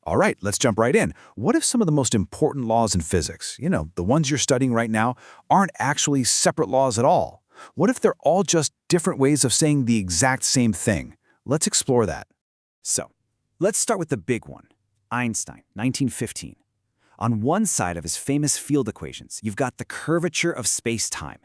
All right, let's jump right in. What if some of the most important laws in physics, the ones you're studying right now, aren't actually separate laws at all? What if they're all just different ways of saying the exact same thing? Let's explore that. So, let's start with the big one. Einstein, 1915. On one side of his famous field equations, you've got the curvature of space-time.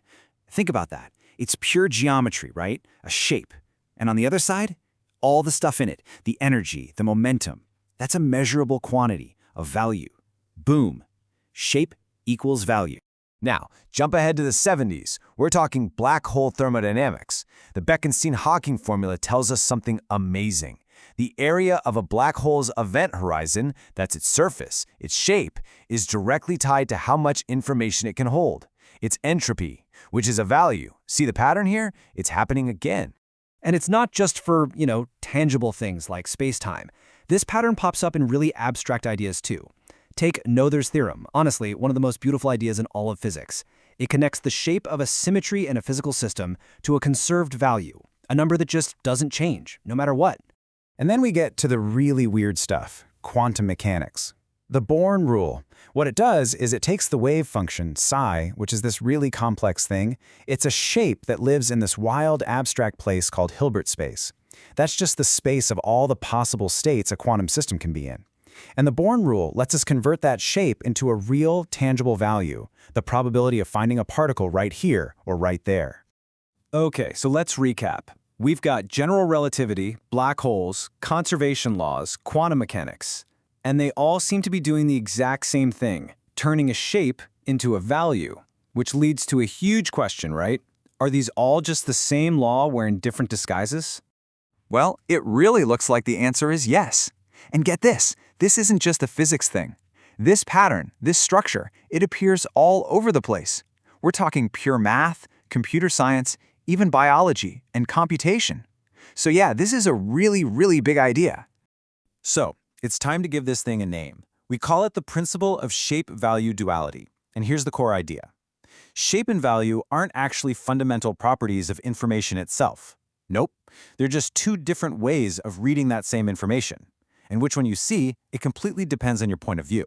Think about that. It's pure geometry, right? A shape. And on the other side, all the stuff in it, the energy, the momentum. That's a measurable quantity, a value. Boom. Shape equals value. Now, jump ahead to the 70s. We're talking black hole thermodynamics. The Bekenstein-Hawking formula tells us something amazing. The area of a black hole's event horizon, that's its surface, its shape, is directly tied to how much information it can hold. Its entropy, which is a value. See the pattern here? It's happening again. And it's not just for, tangible things like space-time. This pattern pops up in really abstract ideas too. Take Noether's theorem, honestly, one of the most beautiful ideas in all of physics. It connects the shape of a symmetry in a physical system to a conserved value, a number that just doesn't change, no matter what. And then we get to the really weird stuff, quantum mechanics. The Born rule. What it does is it takes the wave function, psi, which is this really complex thing. It's a shape that lives in this wild, abstract place called Hilbert space. That's just the space of all the possible states a quantum system can be in. And the Born rule lets us convert that shape into a real, tangible value, the probability of finding a particle right here or right there. Okay, so let's recap. We've got general relativity, black holes, conservation laws, quantum mechanics. And they all seem to be doing the exact same thing, turning a shape into a value, which leads to a huge question, right? Are these all just the same law wearing different disguises? Well, it really looks like the answer is yes. And get this isn't just a physics thing. This pattern, this structure, it appears all over the place. We're talking pure math, computer science, even biology and computation. So yeah, this is a really, really big idea. So, it's time to give this thing a name. We call it the principle of shape-value duality. And here's the core idea. Shape and value aren't actually fundamental properties of information itself. Nope, they're just two different ways of reading that same information. And which one you see, it completely depends on your point of view.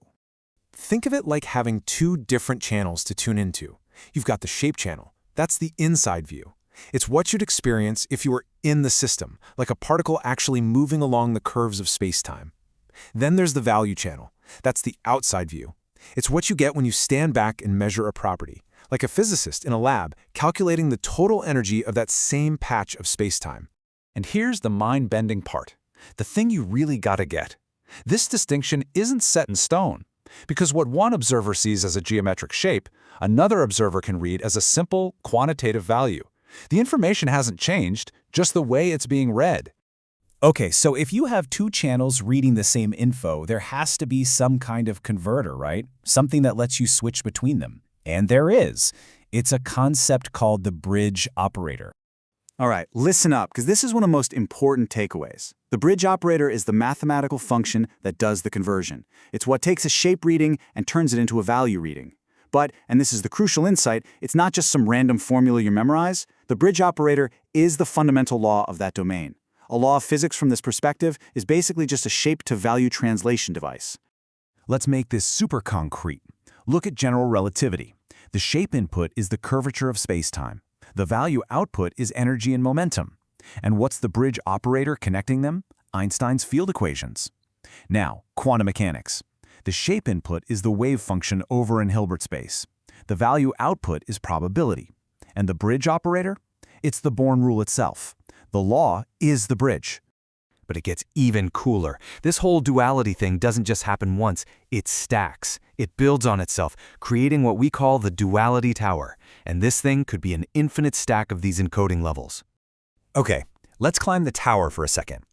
Think of it like having two different channels to tune into. You've got the shape channel. That's the inside view. It's what you'd experience if you were in the system, like a particle actually moving along the curves of space-time. Then there's the value channel. That's the outside view. It's what you get when you stand back and measure a property, like a physicist in a lab calculating the total energy of that same patch of space-time. And here's the mind-bending part. The thing you really gotta get. This distinction isn't set in stone, because what one observer sees as a geometric shape, another observer can read as a simple quantitative value. The information hasn't changed, just the way it's being read. Okay, so if you have two channels reading the same info, there has to be some kind of converter, right? Something that lets you switch between them. And there is. It's a concept called the bridge operator. All right, listen up, because this is one of the most important takeaways. The bridge operator is the mathematical function that does the conversion. It's what takes a shape reading and turns it into a value reading. But, and this is the crucial insight, it's not just some random formula you memorize. The bridge operator is the fundamental law of that domain. A law of physics from this perspective is basically just a shape-to-value translation device. Let's make this super concrete. Look at general relativity. The shape input is the curvature of space-time. The value output is energy and momentum. And what's the bridge operator connecting them? Einstein's field equations. Now, quantum mechanics. The shape input is the wave function over in Hilbert space. The value output is probability. And the bridge operator? It's the Born rule itself. The law is the bridge. But it gets even cooler. This whole duality thing doesn't just happen once, it stacks. It builds on itself, creating what we call the duality tower. And this thing could be an infinite stack of these encoding levels. Okay, let's climb the tower for a second.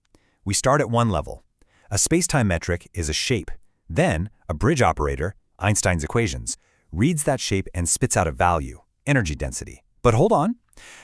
We start at one level. A space-time metric is a shape. Then, a bridge operator, Einstein's equations, reads that shape and spits out a value, energy density. But hold on.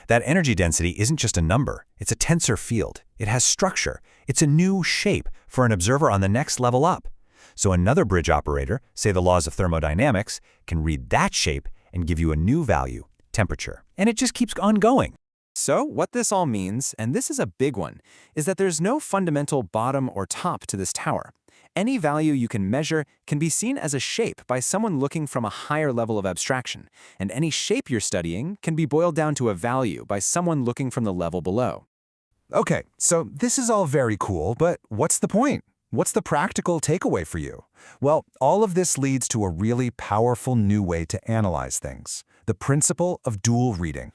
That energy density isn't just a number, it's a tensor field. It has structure. It's a new shape for an observer on the next level up. So another bridge operator, say the laws of thermodynamics, can read that shape and give you a new value, temperature. And it just keeps on going. So what this all means, and this is a big one, is that there's no fundamental bottom or top to this tower. Any value you can measure can be seen as a shape by someone looking from a higher level of abstraction, and any shape you're studying can be boiled down to a value by someone looking from the level below. Okay, so this is all very cool, but what's the point? What's the practical takeaway for you? Well, all of this leads to a really powerful new way to analyze things, the principle of dual reading.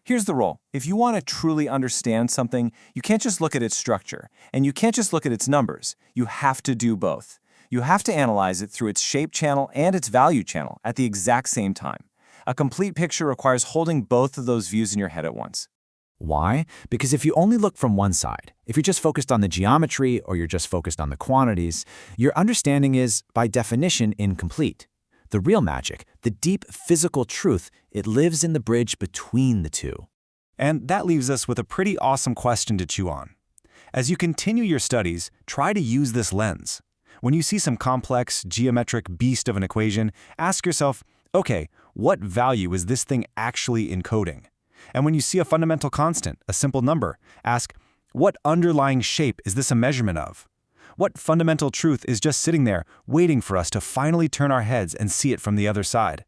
Here's the rule. If you want to truly understand something, you can't just look at its structure, and you can't just look at its numbers. You have to do both. You have to analyze it through its shape channel and its value channel at the exact same time. A complete picture requires holding both of those views in your head at once. Why? Because if you only look from one side, if you're just focused on the geometry or you're just focused on the quantities, your understanding is, by definition, incomplete. The real magic, the deep physical truth, it lives in the bridge between the two. And that leaves us with a pretty awesome question to chew on. As you continue your studies, try to use this lens. When you see some complex, geometric beast of an equation, ask yourself, okay, what value is this thing actually encoding? And when you see a fundamental constant, a simple number, ask, what underlying shape is this a measurement of? What fundamental truth is just sitting there, waiting for us to finally turn our heads and see it from the other side?